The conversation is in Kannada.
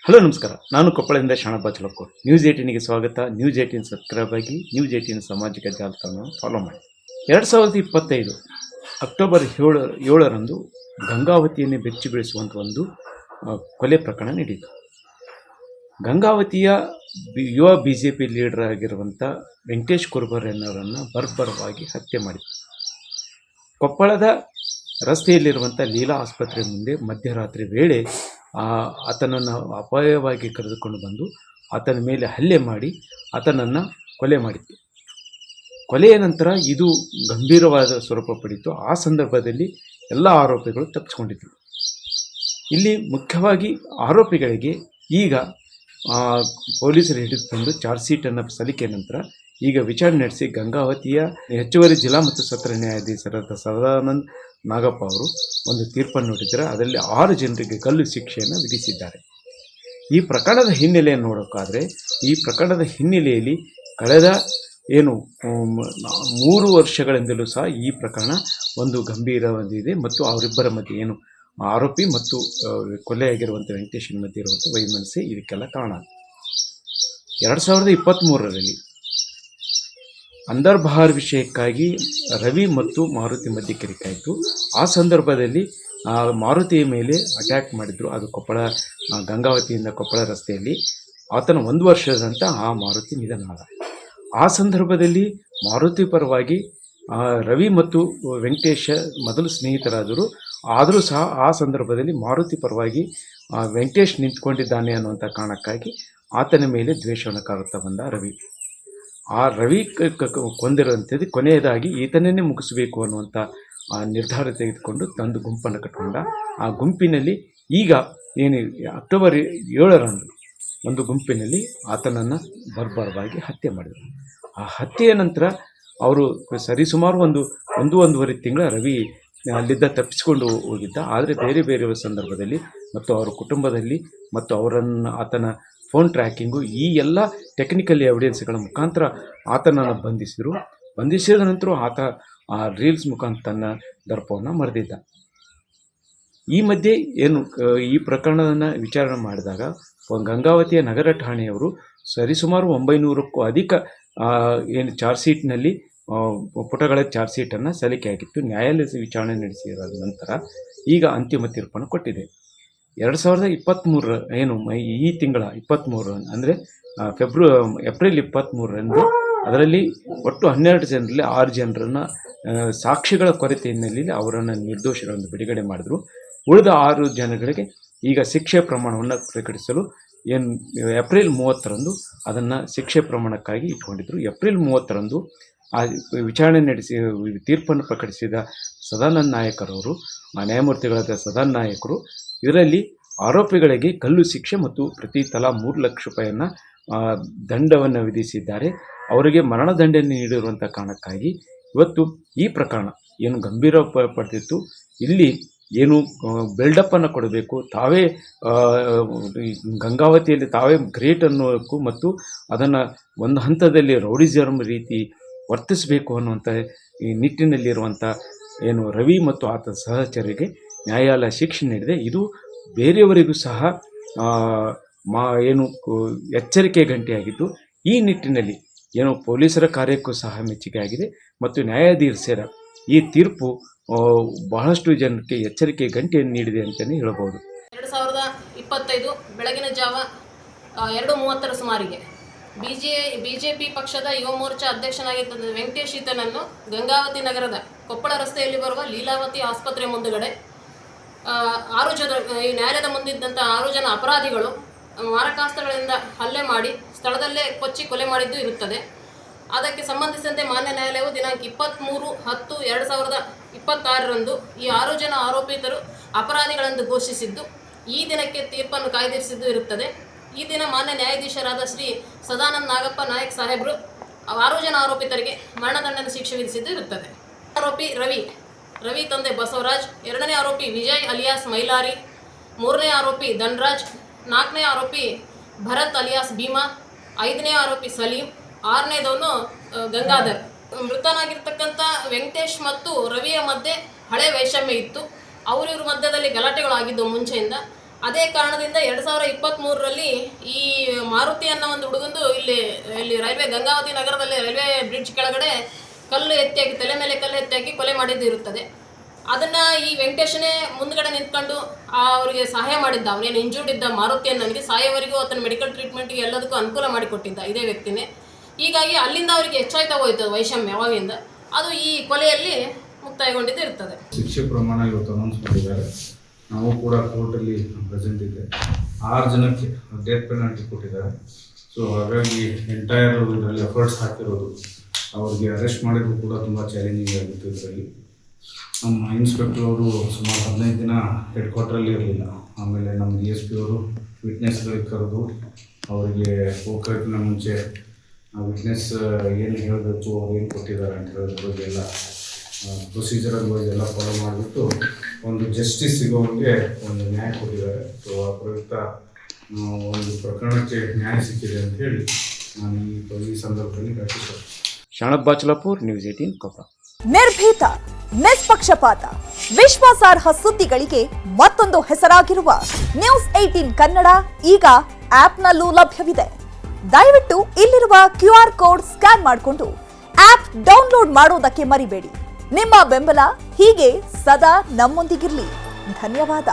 ಹಲೋ ನಮಸ್ಕಾರ. ನಾನು ಕೊಪ್ಪಳದಿಂದ ಶಾಣಪ್ಪ ಚಲಕ್ಕೂರ್. ನ್ಯೂಸ್ 18ಗೆ ಸ್ವಾಗತ. ನ್ಯೂಸ್ 18 ಸಬ್ಸ್ಕ್ರೈಬ್ ಆಗಿ. ನ್ಯೂಸ್ 18 ಸಾಮಾಜಿಕ ಜಾಲತಾಣವನ್ನು ಫಾಲೋ ಮಾಡಿ. 2025 ಅಕ್ಟೋಬರ್ 7ರಂದು ಗಂಗಾವತಿಯನ್ನೇ ಬೆಚ್ಚಿ ಬೀಳಿಸುವಂಥ ಒಂದು ಕೊಲೆ ಪ್ರಕರಣ ನಡೆಯಿತು. ಗಂಗಾವತಿಯ ಯುವ BJP ಲೀಡರ್ ಆಗಿರುವಂಥ ವೆಂಕಟೇಶ್ ಕುರುಬರ್ ಎನ್ನುವರನ್ನು ಬರ್ಬರವಾಗಿ ಹತ್ಯೆ ಮಾಡಿತ್ತು. ಕೊಪ್ಪಳದ ರಸ್ತೆಯಲ್ಲಿರುವಂಥ ಲೀಲಾ ಆಸ್ಪತ್ರೆ ಮುಂದೆ ಮಧ್ಯರಾತ್ರಿ ವೇಳೆ ಆತನನ್ನು ಅಪಾಯವಾಗಿ ಕರೆದುಕೊಂಡು ಬಂದು ಆತನ ಮೇಲೆ ಹಲ್ಲೆ ಮಾಡಿ ಆತನನ್ನು ಕೊಲೆ ಮಾಡಿತ್ತು. ಕೊಲೆಯ ನಂತರ ಇದು ಗಂಭೀರವಾದ ಸ್ವರೂಪ ಪಡೆಯಿತು. ಆ ಸಂದರ್ಭದಲ್ಲಿ ಎಲ್ಲ ಆರೋಪಿಗಳು ತಪ್ಪಿಸಿಕೊಂಡಿದ್ದರು. ಇಲ್ಲಿ ಮುಖ್ಯವಾಗಿ ಆರೋಪಿಗಳಿಗೆ ಈಗ ಪೊಲೀಸರು ಹಿಡಿದು ತಂದು ಚಾರ್ಜ್ ಶೀಟನ್ನು ಸಲ್ಲಿಕೆ ನಂತರ ಈಗ ವಿಚಾರಣೆ ನಡೆಸಿ ಗಂಗಾವತಿಯ ಹೆಚ್ಚುವರಿ ಜಿಲ್ಲಾ ಮತ್ತು ಸತ್ರ ನ್ಯಾಯಾಧೀಶರಾದ ಸದಾನಂದ ನಾಗಪ್ಪ ಅವರು ಒಂದು ತೀರ್ಪನ್ನು ನೀಡಿದ್ದಾರೆ. ಅದರಲ್ಲಿ 6 ಜನರಿಗೆ ಗಲ್ಲು ಶಿಕ್ಷೆಯನ್ನು ವಿಧಿಸಿದ್ದಾರೆ. ಈ ಪ್ರಕರಣದ ಹಿನ್ನೆಲೆಯನ್ನು ನೋಡೋಕ್ಕಾದರೆ ಈ ಪ್ರಕರಣದ ಹಿನ್ನೆಲೆಯಲ್ಲಿ ಕಳೆದ 3 ವರ್ಷಗಳಿಂದಲೂ ಸಹ ಈ ಪ್ರಕರಣ ಒಂದು ಗಂಭೀರವಾಗಿದೆ ಮತ್ತು ಅವರಿಬ್ಬರ ಮಧ್ಯೆ ಆರೋಪಿ ಮತ್ತು ಕೊಲೆಯಾಗಿರುವಂಥ ವೆಂಕಟೇಶನ ಮಧ್ಯೆ ಇರುವಂಥ ವೈಮನಸ್ಸೆ ಇದಕ್ಕೆಲ್ಲ ಕಾರಣ. 2023ರಲ್ಲಿ ಅಂದರ್ಬಹಾರ್ ವಿಷಯಕ್ಕಾಗಿ ರವಿ ಮತ್ತು ಮಾರುತಿ ಮಧ್ಯೆ ಕಿರಿಕಾಯಿತು. ಆ ಸಂದರ್ಭದಲ್ಲಿ ಮಾರುತಿಯ ಮೇಲೆ ಅಟ್ಯಾಕ್ ಮಾಡಿದ್ರು. ಅದು ಕೊಪ್ಪಳ ಗಂಗಾವತಿಯಿಂದ ಕೊಪ್ಪಳ ರಸ್ತೆಯಲ್ಲಿ ಆತನ 1 ವರ್ಷದಂತ ಆ ಮಾರುತಿ ನಿಧನ ಆದ. ಆ ಸಂದರ್ಭದಲ್ಲಿ ಮಾರುತಿ ಪರವಾಗಿ ರವಿ ಮತ್ತು ವೆಂಕಟೇಶ ಮೊದಲು ಸ್ನೇಹಿತರಾದರು. ಆದರೂ ಸಹ ಆ ಸಂದರ್ಭದಲ್ಲಿ ಮಾರುತಿ ಪರವಾಗಿ ವೆಂಕಟೇಶ್ ನಿಂತ್ಕೊಂಡಿದ್ದಾನೆ ಅನ್ನುವಂಥ ಕಾರಣಕ್ಕಾಗಿ ಆತನ ಮೇಲೆ ದ್ವೇಷವನ್ನು ಕಾರುತ್ತಾ ಬಂದ ರವಿ. ಆ ರವಿ ಕೊಂದಿರುವಂಥದ್ದು ಕೊನೆಯದಾಗಿ ಈತನನ್ನೇ ಮುಗಿಸಬೇಕು ಅನ್ನುವಂಥ ನಿರ್ಧಾರ ತೆಗೆದುಕೊಂಡು ತಂದು ಗುಂಪನ್ನು ಕಟ್ಟಿಕೊಂಡ. ಆ ಗುಂಪಿನಲ್ಲಿ ಈಗ ಅಕ್ಟೋಬರ್ 7ರಂದು ಒಂದು ಗುಂಪಿನಲ್ಲಿ ಆತನನ್ನು ಬರ್ಬರವಾಗಿ ಹತ್ಯೆ ಮಾಡಿದರು. ಆ ಹತ್ಯೆಯ ನಂತರ ಅವರು ಸರಿಸುಮಾರು 1.5 ತಿಂಗಳ ರವಿ ಅಲ್ಲಿದ್ದ ತಪ್ಪಿಸಿಕೊಂಡು ಹೋಗಿದ್ದ. ಆದರೆ ಬೇರೆ ಬೇರೆ ಸಂದರ್ಭದಲ್ಲಿ ಮತ್ತು ಅವರ ಕುಟುಂಬದಲ್ಲಿ ಮತ್ತು ಆತನ ಫೋನ್ ಟ್ರ್ಯಾಕಿಂಗು ಈ ಎಲ್ಲ ಟೆಕ್ನಿಕಲ್ ಎವಿಡೆನ್ಸ್ಗಳ ಮುಖಾಂತರ ಆತನನ್ನು ಬಂಧಿಸಿದ ನಂತರ ಆತ ಆ ರೀಲ್ಸ್ ಮುಖಾಂತರ ತನ್ನ ದರ್ಪವನ್ನು ಮರೆದಿದ್ದ. ಈ ಮಧ್ಯೆ ಈ ಪ್ರಕರಣವನ್ನು ವಿಚಾರಣೆ ಮಾಡಿದಾಗ ಗಂಗಾವತಿಯ ನಗರ ಠಾಣೆಯವರು ಸರಿಸುಮಾರು 900ಕ್ಕೂ ಅಧಿಕ ಚಾರ್ಜ್ ಶೀಟ್ನಲ್ಲಿ ಪುಟಗಳ ಚಾರ್ಜ್ ಶೀಟನ್ನು ಸಲ್ಲಿಕೆಯಾಗಿತ್ತು. ನ್ಯಾಯಾಲಯ ವಿಚಾರಣೆ ನಡೆಸಿದ ನಂತರ ಈಗ ಅಂತಿಮ ತೀರ್ಪನ್ನು ಕೊಟ್ಟಿದೆ. 2023 ಈ ತಿಂಗಳ 23 ಅಂದರೆ ಏಪ್ರಿಲ್ 23ರಂದು ಅದರಲ್ಲಿ ಒಟ್ಟು 12 ಜನರಲ್ಲಿ 6 ಜನರನ್ನು ಸಾಕ್ಷಿಗಳ ಕೊರತೆ ಹಿನ್ನೆಲೆಯಲ್ಲಿ ಅವರನ್ನು ನಿರ್ದೋಷಿಗಳನ್ನು ಬಿಡುಗಡೆ ಮಾಡಿದರು. ಉಳಿದ 6 ಜನಗಳಿಗೆ ಈಗ ಶಿಕ್ಷೆ ಪ್ರಮಾಣವನ್ನು ಪ್ರಕಟಿಸಲು ಏಪ್ರಿಲ್ 30ರಂದು ಅದನ್ನು ಶಿಕ್ಷೆ ಪ್ರಮಾಣಕ್ಕಾಗಿ ಇಟ್ಕೊಂಡಿದ್ದರು. ಏಪ್ರಿಲ್ 30ರಂದು ಆ ವಿಚಾರಣೆ ನಡೆಸಿ ತೀರ್ಪನ್ನು ಪ್ರಕಟಿಸಿದ ಸದಾನಂದ ನಾಯಕರವರು ನ್ಯಾಯಮೂರ್ತಿಗಳಾದ ಸದಾನಂದ ನಾಯಕರು ಇದರಲ್ಲಿ ಆರೋಪಿಗಳಿಗೆ ಗಲ್ಲು ಶಿಕ್ಷೆ ಮತ್ತು ಪ್ರತಿ ತಲಾ 3 ಲಕ್ಷ ರೂಪಾಯಿಯನ್ನು ದಂಡವನ್ನು ವಿಧಿಸಿದ್ದಾರೆ. ಅವರಿಗೆ ಮರಣದಂಡನೆ ನೀಡಿರುವಂಥ ಕಾರಣಕ್ಕಾಗಿ ಇವತ್ತು ಈ ಪ್ರಕರಣ ಗಂಭೀರ ಪಡೆದಿತ್ತು. ಇಲ್ಲಿ ಬಿಲ್ಡಪ್ಪನ್ನು ಕೊಡಬೇಕು, ತಾವೇ ಗಂಗಾವತಿಯಲ್ಲಿ ತಾವೇ ಗ್ರೇಟ್ ಅನ್ನೋಕ್ಕೂ ಮತ್ತು ಅದನ್ನು ಒಂದು ಹಂತದಲ್ಲಿ ರೌಡಿಸಮ್ ರೀತಿ ವರ್ತಿಸಬೇಕು ಅನ್ನುವಂಥ ಈ ನಿಟ್ಟಿನಲ್ಲಿರುವಂಥ ರವಿ ಮತ್ತು ಆತನ ಸಹಚರಿಗೆ ನ್ಯಾಯಾಲಯ ಶಿಕ್ಷೆ ನೀಡಿದೆ. ಇದು ಬೇರೆಯವರಿಗೂ ಸಹ ಎಚ್ಚರಿಕೆ ಗಂಟೆಯಾಗಿದ್ದು, ಈ ನಿಟ್ಟಿನಲ್ಲಿ ಪೊಲೀಸರ ಕಾರ್ಯಕ್ಕೂ ಸಹ ಮೆಚ್ಚುಗೆ ಆಗಿದೆ ಮತ್ತು ನ್ಯಾಯಾಧೀಶರ ಈ ತೀರ್ಪು ಬಹಳಷ್ಟು ಜನಕ್ಕೆ ಎಚ್ಚರಿಕೆ ಗಂಟೆಯನ್ನು ನೀಡಿದೆ ಅಂತಲೇ ಹೇಳಬಹುದು. 2025 ಬೆಳಗಿನ ಜಾವ 2:30 ಸುಮಾರಿಗೆ ಬಿಜೆಪಿ ಪಕ್ಷದ ಯುವ ಮೋರ್ಚಾ ಅಧ್ಯಕ್ಷನಾಗಿದ್ದ ವೆಂಕಟೇಶ್ ಈತನನ್ನು ಗಂಗಾವತಿ ನಗರದ ಕೊಪ್ಪಳ ರಸ್ತೆಯಲ್ಲಿ ಬರುವ ಲೀಲಾವತಿ ಆಸ್ಪತ್ರೆ ಮುಂದುಗಡೆ 6 ಜನ ಈ ನ್ಯಾಯಾಲಯದ ಮುಂದಿದ್ದಂಥ 6 ಜನ ಅಪರಾಧಿಗಳು ಮಾರಕಾಸ್ತ್ರಗಳಿಂದ ಹಲ್ಲೆ ಮಾಡಿ ಸ್ಥಳದಲ್ಲೇ ಕೊಚ್ಚಿ ಕೊಲೆ ಮಾಡಿದ್ದು ಇರುತ್ತದೆ. ಅದಕ್ಕೆ ಸಂಬಂಧಿಸಿದಂತೆ ಮಾನ್ಯ ನ್ಯಾಯಾಲಯವು ದಿನಾಂಕ 23/10/2026ರಂದು ಈ 6 ಜನ ಆರೋಪಿತರು ಅಪರಾಧಿಗಳೆಂದು ಘೋಷಿಸಿದ್ದು ಈ ದಿನಕ್ಕೆ ತೀರ್ಪನ್ನು ಕಾಯ್ದಿರಿಸಿದ್ದು ಇರುತ್ತದೆ. ಈ ದಿನ ಮಾನ್ಯ ನ್ಯಾಯಾಧೀಶರಾದ ಶ್ರೀ ಸದಾನಂದ ನಾಗಪ್ಪ ನಾಯಕ್ ಸಾಹೇಬರು 6 ಜನ ಆರೋಪಿತರಿಗೆ ಮರಣದಂಡನೆ ಶಿಕ್ಷೆ ವಿಧಿಸಿದ್ದು ಇರುತ್ತದೆ. ಆರೋಪಿ ರವಿ ತಂದೆ ಬಸವರಾಜ್, 2ನೇ ಆರೋಪಿ ವಿಜಯ್ ಅಲಿಯಾಸ್ ಮೈಲಾರಿ, 3ನೇ ಆರೋಪಿ ಧನ್ರಾಜ್, 4ನೇ ಆರೋಪಿ ಭರತ್ ಅಲಿಯಾಸ್ ಭೀಮಾ, 5ನೇ ಆರೋಪಿ ಸಲೀಂ, 6ನೇದವನು ಗಂಗಾಧರ್. ಮೃತನಾಗಿರ್ತಕ್ಕಂಥ ವೆಂಕಟೇಶ್ ಮತ್ತು ರವಿಯ ಮಧ್ಯೆ ಹಳೆ ವೈಷಮ್ಯ ಇತ್ತು. ಅವರಿವ್ರ ಮಧ್ಯದಲ್ಲಿ ಗಲಾಟೆಗಳಾಗಿದ್ದು ಮುಂಚೆಯಿಂದ. ಅದೇ ಕಾರಣದಿಂದ 2023ರಲ್ಲಿ ಈ ಮಾರುತಿ ಅನ್ನೋ ಒಂದು ಹುಡುಗಂದು ಇಲ್ಲಿ ರೈಲ್ವೆ ಗಂಗಾವತಿ ನಗರದಲ್ಲಿ ರೈಲ್ವೆ ಬ್ರಿಡ್ಜ್ ಕೆಳಗಡೆ ಕಲ್ಲು ಎತ್ತಿ ಹಾಕಿ ತಲೆ ಮೇಲೆ ಕಲ್ಲು ಎತ್ತಿ ಹಾಕಿ ಕೊಲೆ ಮಾಡಿದ್ದು ಇರುತ್ತದೆ. ಅದನ್ನು ಈ ವೆಂಕಟೇಶನೇ ಮುಂದ್ಗಡೆ ನಿಂತ್ಕೊಂಡು ಅವರಿಗೆ ಸಹಾಯ ಮಾಡಿದ್ದ. ಅವನೇನು ಇಂಜೂರ್ಡ್ ಇದ್ದ ಮಾರುತಿಯನ್ನು ನನಗೆ ಸಾಯೋವರೆಗೂ ಆತನ ಮೆಡಿಕಲ್ ಟ್ರೀಟ್ಮೆಂಟ್ಗೆ ಎಲ್ಲದಕ್ಕೂ ಅನುಕೂಲ ಮಾಡಿಕೊಟ್ಟಿದ್ದ ಇದೇ ವ್ಯಕ್ತಿನೇ. ಹೀಗಾಗಿ ಅಲ್ಲಿಂದ ಅವರಿಗೆ ಹೆಚ್ಚಾಯ್ತಾ ಹೋಯ್ತು ವೈಷಮ್ಯ ಯಾವಾಗಿಂದ, ಅದು ಈ ಕೊಲೆಯಲ್ಲಿ ಮುಕ್ತಾಯಗೊಂಡಿದ್ದು ಇರ್ತದೆ. ಶಿಕ್ಷೆ ಪ್ರಮಾಣ ಇವತ್ತು ಅನೌನ್ಸ್ ಮಾಡಿದ್ದಾರೆ. ನಾವು ಕೂಡ ಕೋರ್ಟಲ್ಲಿ ಪ್ರೆಸೆಂಟ್ ಇದೆ. 6 ಜನಕ್ಕೆ ಡೆತ್ ಪೆನಾಲ್ಟಿ ಕೊಟ್ಟಿದ್ದಾರೆ. ಸೊ ಹಾಗಾಗಿ ಎಂಟೈರ್ ಇದರಲ್ಲಿ ಎಫರ್ಟ್ಸ್ ಹಾಕಿರೋದು ಅವ್ರಿಗೆ ಅರೆಸ್ಟ್ ಮಾಡಿದ್ರು ಕೂಡ ತುಂಬ ಚಾಲೆಂಜಿಂಗ್ ಆಗಿತ್ತು. ಇದರಲ್ಲಿ ನಮ್ಮ ಇನ್ಸ್ಪೆಕ್ಟರ್ ಅವರು ಸುಮಾರು 15 ದಿನ ಹೆಡ್ ಕ್ವಾರ್ಟ್ರಲ್ಲಿ ಇರಲಿಲ್ಲ. ಆಮೇಲೆ ನಮ್ಮ DSP ಅವರು ವಿಟ್ನೆಸ್ಗಳಿಗೆ ಕರೆದು ಅವರಿಗೆ ಹೋಗೋಕ್ಕಿಂತ ಮುಂಚೆ ವಿಟ್ನೆಸ್ ಏನು ಹೇಳಬೇಕು, ಅವ್ರು ಏನು ಕೊಟ್ಟಿದ್ದಾರೆ ಅಂತ ಹೇಳೋದ್ರ ಬಗ್ಗೆ ಎಲ್ಲ ಪ್ರೊಸೀಜರಲ್ ವೈಸ್ ಎಲ್ಲ ಫಾಲೋ ಮಾಡಿಬಿಟ್ಟು ಒಂದು ಜಸ್ಟಿಸ್ ಸಿಗೋರಿಗೆ ಒಂದು ನ್ಯಾಯ ಕೊಟ್ಟಿದ್ದಾರೆ. ಸೊ ಆ ಪ್ರಯುಕ್ತ ಒಂದು ಪ್ರಕರಣಕ್ಕೆ ನ್ಯಾಯ ಸಿಕ್ಕಿದೆ ಅಂತ ಹೇಳಿ ನಾನು ಈ ಸಂದರ್ಭದಲ್ಲಿ ಘಟಿಸಿದೆ. ಶಾಣಬ್ ಬಾಚಲಾಪುರ್, ನ್ಯೂಸ್ 18 ಕೊಪ್ಪಳ. ನಿರ್ಭೀತ, ನಿಷ್ಪಕ್ಷಪಾತ, ವಿಶ್ವಾಸಾರ್ಹ ಸುದ್ದಿಗಳಿಗೆ ಮತ್ತೊಂದು ಹೆಸರಾಗಿರುವ ನ್ಯೂಸ್ 18 ಕನ್ನಡ ಈಗ ಆಪ್ನಲ್ಲೂ ಲಭ್ಯವಿದೆ. ದಯವಿಟ್ಟು ಇಲ್ಲಿರುವ QR ಕೋಡ್ ಸ್ಕ್ಯಾನ್ ಮಾಡಿಕೊಂಡು ಆಪ್ ಡೌನ್ಲೋಡ್ ಮಾಡೋದಕ್ಕೆ ಮರಿಬೇಡಿ. ನಿಮ್ಮ ಬೆಂಬಲ ಹೀಗೆ ಸದಾ ನಮ್ಮೊಂದಿಗಿರಲಿ. ಧನ್ಯವಾದ.